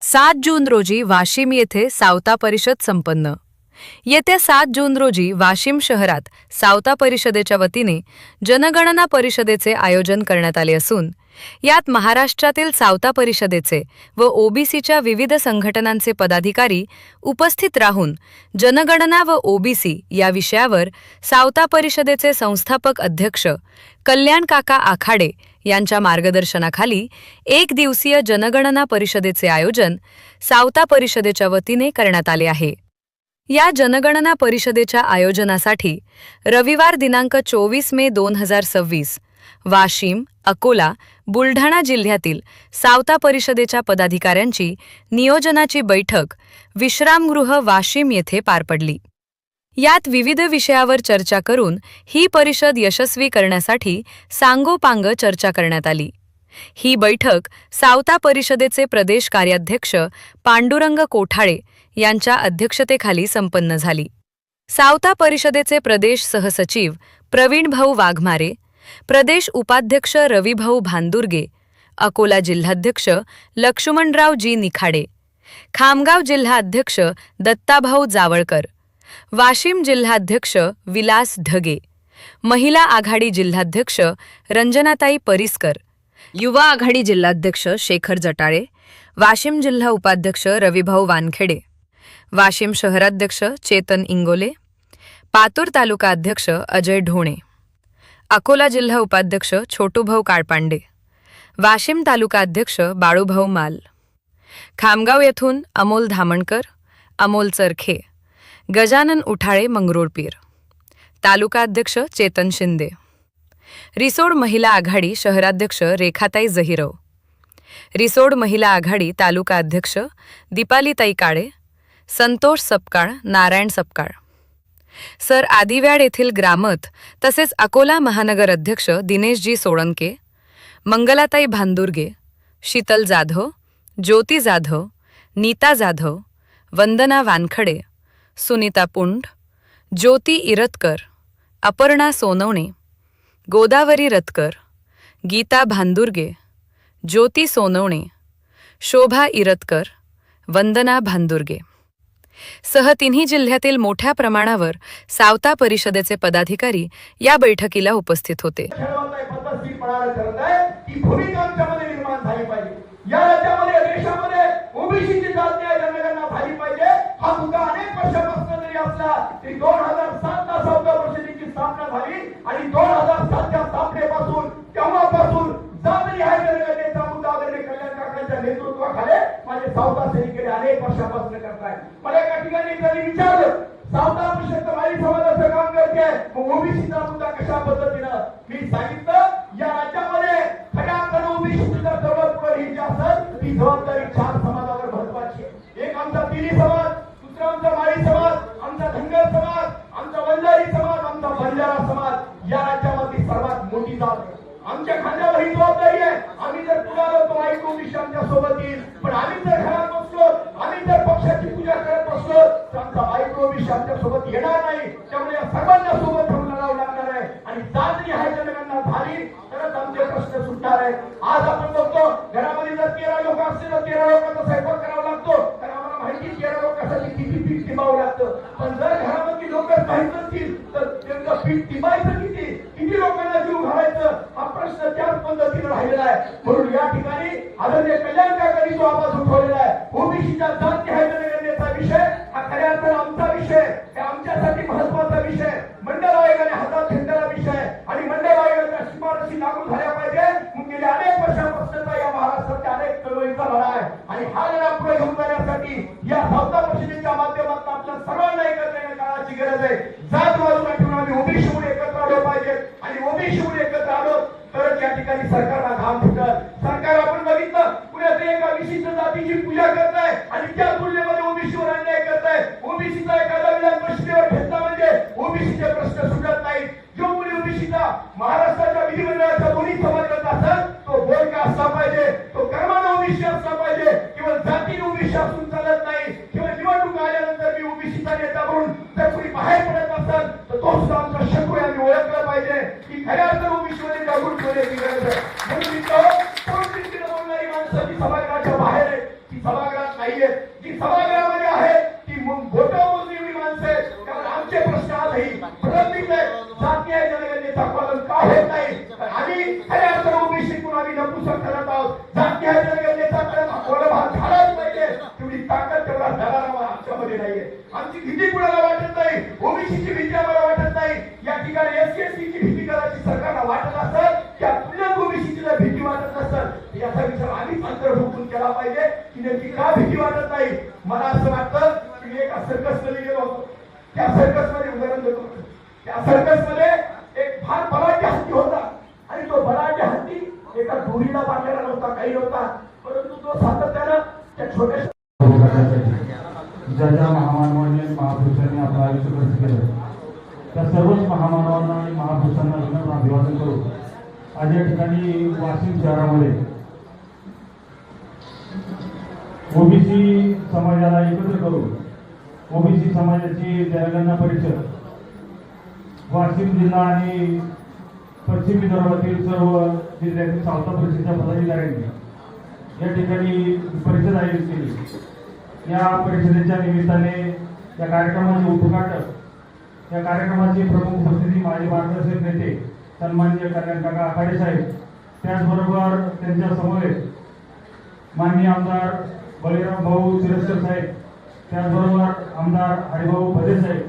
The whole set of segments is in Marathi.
7 जून रोजी वाशिम येथे सावता परिषद संपन्न। येत्या 7 जून रोजी वाशिम शहरात सावता परिषदेच्या वतीने जनगणना परिषदेचे आयोजन करण्यात आले असून यात महाराष्ट्रातील सावता परिषदेचे व ओबीसीच्या विविध संघटनांचे पदाधिकारी उपस्थित राहून जनगणना व ओबीसी या विषयावर सावता परिषदेचे संस्थापक अध्यक्ष कल्याण काका आखाडे यांच्या मार्गदर्शनाखाली एक दिवसीय जनगणना परिषदेचे आयोजन सावता परिषदेच्या वतीने करण्यात आले आहे। या जनगणना परिषदेच्या आयोजनासाठी रविवार दिनांक 24 मे 2026 वाशिम, अकोला, बुलढाणा जिल्ह्यातील सावता परिषदेच्या पदाधिकाऱ्यांची नियोजनाची बैठक विश्रामगृह वाशिम येथे पार पडली। यात विविध विषयावर चर्चा करून ही परिषद यशस्वी करण्यासाठी सांगोपांग चर्चा करण्यात आली। ही बैठक सावता परिषदेचे प्रदेश कार्याध्यक्ष पांडुरंग कोठाळे यांच्या अध्यक्षतेखाली संपन्न झाली। सावता परिषदेचे प्रदेश सहसचिव प्रवीणभाऊ वाघमारे, प्रदेश उपाध्यक्ष रविभाऊ भांदुर्गे, अकोला जिल्हाध्यक्ष लक्ष्मणराव जी निखाडे, खामगाव जिल्हाध्यक्ष दत्ताभाऊ जावळकर, वाशिम जिल्हाध्यक्ष विलास ढगे, महिला आघाडी जिल्हाध्यक्ष रंजनाताई परिसकर, युवा आघाडी जिल्हाध्यक्ष शेखर जटाळे, वाशिम जिल्हा उपाध्यक्ष रविभाऊ वानखेडे, वाशिम शहराध्यक्ष चेतन इंगोले, पातूर तालुका अध्यक्ष अजय ढोणे, अकोला जिल्हा उपाध्यक्ष छोटूभाऊ काळपांडे, वाशिम तालुका अध्यक्ष बाळूभाऊ माल, खामगाव येथून अमोल धामणकर, अमोल चरखे, गजानन उठाळे मंगरुळपीर, तालुका अध्यक्ष चेतन शिंदे, रिसोड महिला आघाडी शहराध्यक्ष रेखाताई जहिरव, रिसोड महिला आघाडी तालुका अध्यक्ष दीपालीताई काळे, संतोष सपकाळ, नारायण सपकाळ, सर आदिव्याड येथील ग्रामत तसेच अकोला महानगर अध्यक्ष दिनेशजी सोळंके, मंगलाताई भांदुर्गे, शीतल जाधव, ज्योती जाधव, नीता जाधव, वंदना वानखडे, सुनीता पुंड, ज्योती इरतकर, अपर्णा सोनवणे, गोदावरी रतकर, गीता भांदुर्गे, ज्योती सोनवणे, शोभा इरतकर, वंदना भांदुर्गे सह तिन्ही जिल्ह्यातील मोठ्या प्रमाणावर सावता परिषदेचे पदाधिकारी या बैठकीला उपस्थित होते। सावता सैनिकांनी अनेक वर्षापासून करताय। मला एका ठिकाणी त्यांनी विचारलं, सावता परिषद वारी समाजाचं काम करते, मग ओबीसीचा मुद्दा कशा पद्धतीनं? मी सांगितलं या राज्यामध्ये खऱ्या अर्थानं ओबीसीचा सर्वात पुढे ही जी असेल ती जबाबदारी 4 समाजावर महत्वाची आहे। एक आमचा तिली समाज, दुसरा आमचा माळी समाज, आमचा धनगर समाज, आमचा वंजारी समाज, आमचा बंजारा समाज या राज्यामधली सर्वात मोठी जात आहे। आमच्या खांद्यावर ही जबाबदारी आहे। आम्ही जर पुढे आलो तो ऐक ओबीसी आमच्या सोबत येईल, पण आम्ही जर घरात बसलो, आम्ही जर पक्षाची पूजा करत बसलो तर आमचा ऐक ओबीसी आमच्या सोबत येणार नाही। त्यामुळे या सर्वांना सोबत ठेवून लढावं लागणार आहे आणि जात न्याय जनगणना झाली तरच आमचे प्रश्न सुटणार आहेत। आज आपण बघतो घरामध्ये जर 13 लोक असतील तर 13 लोकांचा स्वयंपाक करावा लागतो, कारण आम्हाला माहिती 13 लोकांसाठी किती पीठ टिंबावं लागतं। पण जर घरामध्ये लोक काहीच नसतील तर त्यांचं पीठ टिंबायचं किती लोकांना जीव घालायचं हा प्रश्न त्याच पद्धतीने राहिलेला आहे। म्हणून या ठिकाणी आदरणीय कल्याण काकांनी जो आवाज उठवलेला आहे ओबीसीच्या जात न्याय जनगणनेचा विषय हा खऱ्या अर्थाने आमचा विषय, हे आमच्यासाठी महत्त्वाचा विषय, मंडळ आयोगाने हातात घेतलेला विषय आणि मंडळ आयोगाच्या शिफारशी लागू झाल्या पाहिजे। मग गेल्या अनेक वर्षांपासूनचा या महाराष्ट्राच्या अनेक चळवळीचा लढा आहे आणि हा लढा पुढे घेऊन जाण्यासाठी या सावता परिषदेच्या माध्यमातून आपल्या सर्वांना एकत्र येण्याची गरज आहे। जात बाजूला ठेवून आम्ही ओबीसीमुळे एकत्र आलो पाहिजे आणि ओबीसीमुळे एकत्र आलो तरच या ठिकाणी सरकारला घाम फुटल। सरकार आपण बघितलं पुण्यात एका विशिष्ट जातीची पूजा करताय आणि त्या तुलनेमध्ये ओबीसीवर अन्याय करताय। ओबीसीचा एखादा विधान परिषदेवर घेतला म्हणजे ओबीसीचे प्रश्न सुटत नाहीत। जो मुली ओबीसीचा महाराष्ट्राच्या विधिमंडळाच्या दोन्ही समाजात असेल तो बोलका असला पाहिजे, तो कर्माने ओबीसी असला पाहिजे, केवळ जातीने ओबीसी असून चालत नाही। केवळ निवडणूक आल्यानंतर मी ओबीसीचा नेता म्हणून जर कोणी बाहेर पडत असेल तर तो सुद्धा आमचा शत्रू आहे, आम्ही ओळखलं पाहिजे की खऱ्या अर्थाने ओबीसीमध्ये जागृत होण्याची गरज आहे। म्हणून मी तो बोलणारी माणसं ती सभागृहाच्या बाहेर आहे, ती सभागृहात नाहीये, जी सभागृहामध्ये आहे ती बोटं मोजली एवढी माणसं आहेत. त्यामुळे आमचे प्रश्न आजही प्रलंबित आहेत. जातीय जनगणनेचा पालन का होत नाही? आम्ही खऱ्या अर्थाने ओबीसीतून आम्ही नपुसक ठरत आहोत. जातीय जनगणनेचा कोलभाग झालाच पाहिजे, तेवढी ताकद तेवढा दरारा आमच्यामध्ये नाहीये. आमची भीती कुणाला वाटत नाही, ओबीसीची भीती आम्हाला वाटत नाही. या ठिकाणी एससी ची भीती करायची सरकारला वाटत असेल, त्या तुल्यक ओबीसीची जर भीती वाटत नसेल, याचा विचार आम्हीच अंतर्भूतून केला पाहिजे की नेमकी का भीती वाटत नाही. मला असं वाटतं की मी एका सर्कस मध्ये गेलो होतो. त्या सर्कस मध्ये उदाहरण देतो. त्या सर्कस मध्ये एक फार बलाढ्य हत्ती होता आणि तो बलाढ्य हत्ती एका दोरीला बांधलेला नव्हता, काही नव्हता, परंतु तो सातत्यानं त्या छोट्या ज्या ज्या महामानवांनी महापुरुषांनी आपलं आयुष्य खर्च केलं त्या सर्वच महामानवांना आणि महापुरुषांना विनम्र अभिवादन करू. आज या ठिकाणी वाशिम शहरामध्ये ओबीसी समाजाला एकत्र करून ओबीसी समाजाची जनगणना परिषद वाशिम जिल्हा आणि पश्चिम विदर्भातील सर्व जिल्ह्यातील सावता परिषदेच्या पदाधिकाऱ्यांनी या ठिकाणी परिषद आयोजित केली. या परिषदेच्या निमित्ताने या कार्यक्रमाचे उद्घाटक या कार्यक्रमाची प्रमुख उपस्थिती माजी मार्गदर्शक नेते सन्माननीय कल्याण काका आखाडे साहेब, त्याचबरोबर त्यांच्या समवेत माननीय आमदार बळीराम भाऊ सिरस्कर साहेब, त्याचबरोबर आमदार हरिभाऊ भदे साहेब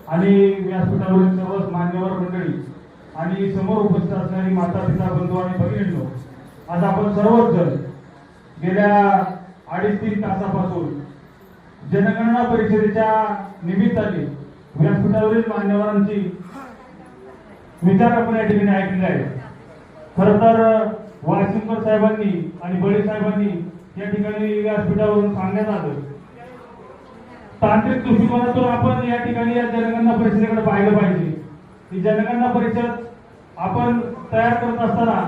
आणि व्यासपीठावरील सर्व मान्यवर मंडळी आणि समोर उपस्थित असणारी माता पिता बंधू आणि भगिनींनो, आज आपण सर्वच जण गेल्या 2.5-3 तासापासून जनगणना परिषदेच्या निमित्ताने व्यासपीठावरील मान्यवरांची विचार आपण या ठिकाणी ऐकले आहेत. खर तर वाशिमकर साहेबांनी आणि बळी साहेबांनी या ठिकाणी व्यासपीठावरून सांगण्यात आलं, तांत्रिक दृष्टिकोनातून आपण या ठिकाणी या जनगणना परिषदेकडे पाहिलं पाहिजे. ही जनगणना परिषद आपण तयार करत असताना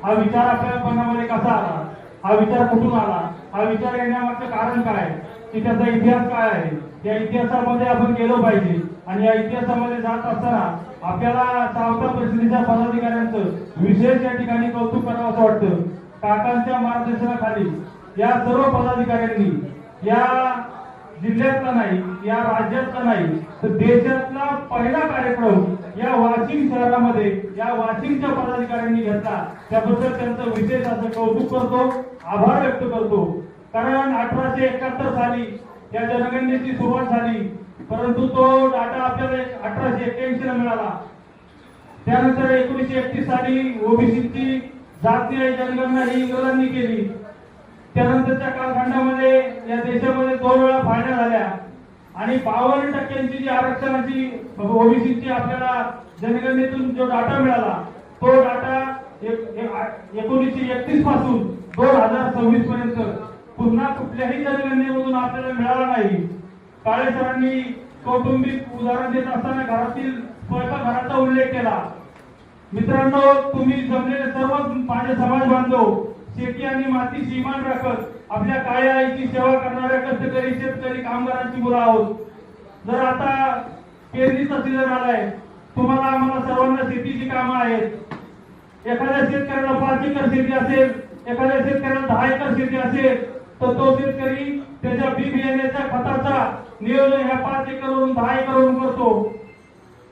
हा विचार आपल्या मनामध्ये कसा आला, हा विचार कुठून आला, हा विचार येण्यामागचं कारण काय, की त्याचा इतिहास काय आहे, या इतिहासामध्ये आपण गेलो पाहिजे. आणि या इतिहासामध्ये जात असताना आपल्याला सावता परिषदेच्या पदाधिकाऱ्यांचं विशेष या ठिकाणी कौतुक करावं असं वाटतं. काकांच्या मार्गदर्शनाखाली या सर्व पदाधिकाऱ्यांनी या जिल्ह्यातला नाही, या राज्यातला नाही, तर देशातला पहिला कार्यक्रम या वाशिम शहरामध्ये या वाशिमच्या पदाधिकाऱ्यांनी घेतला. त्याबद्दल त्यांचं विशेष असं कौतुक करतो, आभार व्यक्त करतो. कारण 1871 साली या जनगणनेची सुरुवात झाली, परंतु तो डाटा आपल्याला 1881 ला मिळाला. त्यानंतर 1931 साली ओबीसीची जातीय जनगणना ही इंग्रजांनी केली. त्यानंतरच्या कालखंडामध्ये या देशामध्ये 2 वेळा फाळण्या झाल्या आणि 52% जी आरक्षणाची ओबीसीची आपल्याला जनगणनेतून जो डाटा मिळाला, तो डाटा 1931 पासून 2026 पर्यंत पुन्हा कुठल्याही जनगणनेमधून आपल्याला मिळाला नाही. काळे सरांनी कौटुंबिक उदाहरण देत असताना घरातील स्वयंपाकघराचा उल्लेख केला. मित्रांनो, तुम्ही जमलेले सर्व माझे समाज बांधव शेती आणि मातीशी इमान राखत आपल्या काळ्या आईची सेवा करणाऱ्या कष्टकरी शेतकरी कामगारांची मुलं आहोत. जर आता पेरणीचा सीझन आलाय, तुम्हाला आम्हाला सर्वांना शेतीची कामं आहेत. एखाद्या शेतकऱ्याला 5 एकर शेती असेल, एखाद्या शेतकऱ्याला 10 एकर शेती असेल, तर तो शेतकरी त्याच्या बी बियाण्याच्या खताचा नियोजन ह्या 5 एकरवरून 10 एकरवरून करतो.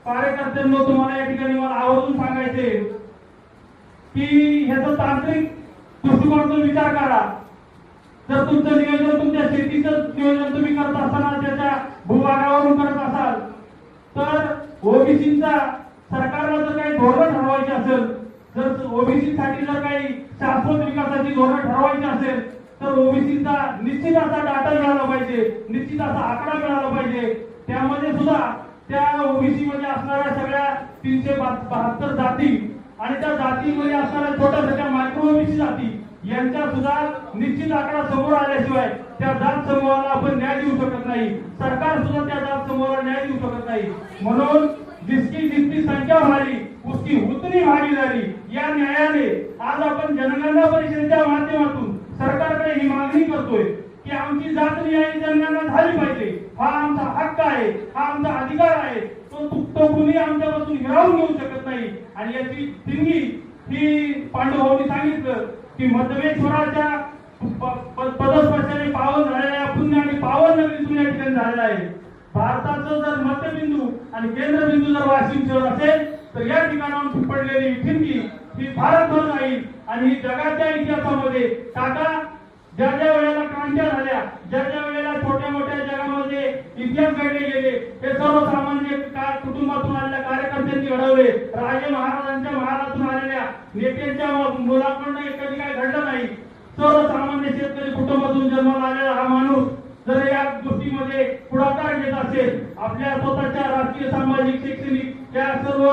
कार्यकर्त्यांनो, तुम्हाला या ठिकाणी मला आवर्जून सांगायचे की ह्याचा तांत्रिक दृष्टिकोनातून विचार करा. जर तुमचं नियोजन तुमच्या शेतीचं नियोजन तुम्ही करत असताना त्याच्या भूभागावरून करत असाल, तर ओबीसीचा सरकारला जर काही धोरण ठरवायचे असेल, जर ओबीसी साठी जर काही शाश्वत विकासाची धोरण ठरवायची असेल, तर ओबीसीचा निश्चित असा डाटा मिळाला पाहिजे, निश्चित असा आकडा मिळाला पाहिजे. त्यामध्ये सुद्धा त्या ओबीसी मध्ये असणाऱ्या सगळ्या 372 जाती आणि त्या जातीमध्ये असणाऱ्या छोट्या छोट्या मायक्रो ओबीसी जाती यांचा सुद्धा निश्चित आकडा समोर आल्याशिवाय त्या जात समूहाला आपण न्याय देऊ शकत नाही. सरकार सुद्धा त्या जात समूहाला न्याय देऊ शकत नाही. म्हणून जिसकी संख्या भारी उसकी उतनी भागीदारी या न्यायाने आज आपण जनगणना परिषदेच्या माध्यमातून सरकारकडे ही मागणी करतोय की आमची जात न्यायाची जनगणना झाली पाहिजे. हा आमचा हक्क आहे, हा आमचा अधिकार आहे. तो कुणी आमच्यापासून हिरावून घेऊ शकत नाही. आणि याची तिंगी ही पांडुभाऊंनी सांगितलं की मतमेश्वराच्या पदस्पर्शाने पावन झालेल्या पुण्य आणि पावन नगरीतून या ठिकाणी झालेला आहे. भारताचं जर मध्यबिंदू आणि केंद्रबिंदू जर वाशिम शहर असेल तर या ठिकाणाहून पडलेली ही ठिणगी ही भारतभर राहील आणि ही जगाच्या इतिहासामध्ये टाटा ज्या ज्या वेळेला क्रांत्या झाल्या, ज्या ज्या वेळेला छोट्या मोठ्या जगामध्ये इतिहास घडले गेले, हे सर्वसामान्य कुटुंबातून आलेल्या कार्यकर्त्यांनी घडवले. राजे महाराजांच्या महालातून आलेल्या नेत्यांच्या मुलाकडून कधी काय घडलं नाही. सर्वसामान्य शेतकरी कुटुंबातून जन्माला आलेला हा माणूस जर या गोष्टीमध्ये पुढाकार घेत असेल, आपल्या स्वतःच्या राजकीय सामाजिक शैक्षणिक या सर्व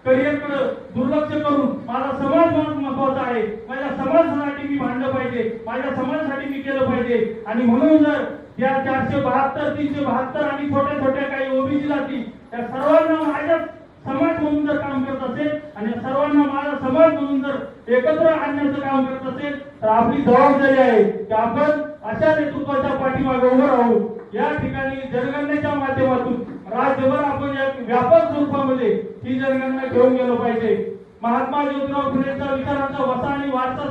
करिअरकडे दुर्लक्ष करून माझा समाज महत्वाचा आहे, माझ्या समाजासाठी मी भांडलं पाहिजे, माझ्या समाजासाठी मी केलं पाहिजे आणि म्हणून जर या 472 372 आणि छोट्या छोट्या काही ओबीसी जाती या सर्वांना माझ्या समाज म्हणून जर काम करत असेल आणि सर्वांना माझा समाज म्हणून जर एकत्र आणण्याचं काम करत असेल तर आपली जबाबदारी आहे की आपण अशा नेतृत्वाच्या पाठीमागे उभं राहू. या ठिकाणी जनगणनेच्या माध्यमातून राज्यभर आपण या व्यापक स्वरूपामध्ये ही जनगणना घेऊन गेलो पाहिजे. महात्मा ज्योतिराव फुलेंचा विचारांचा वसा आणि वारसा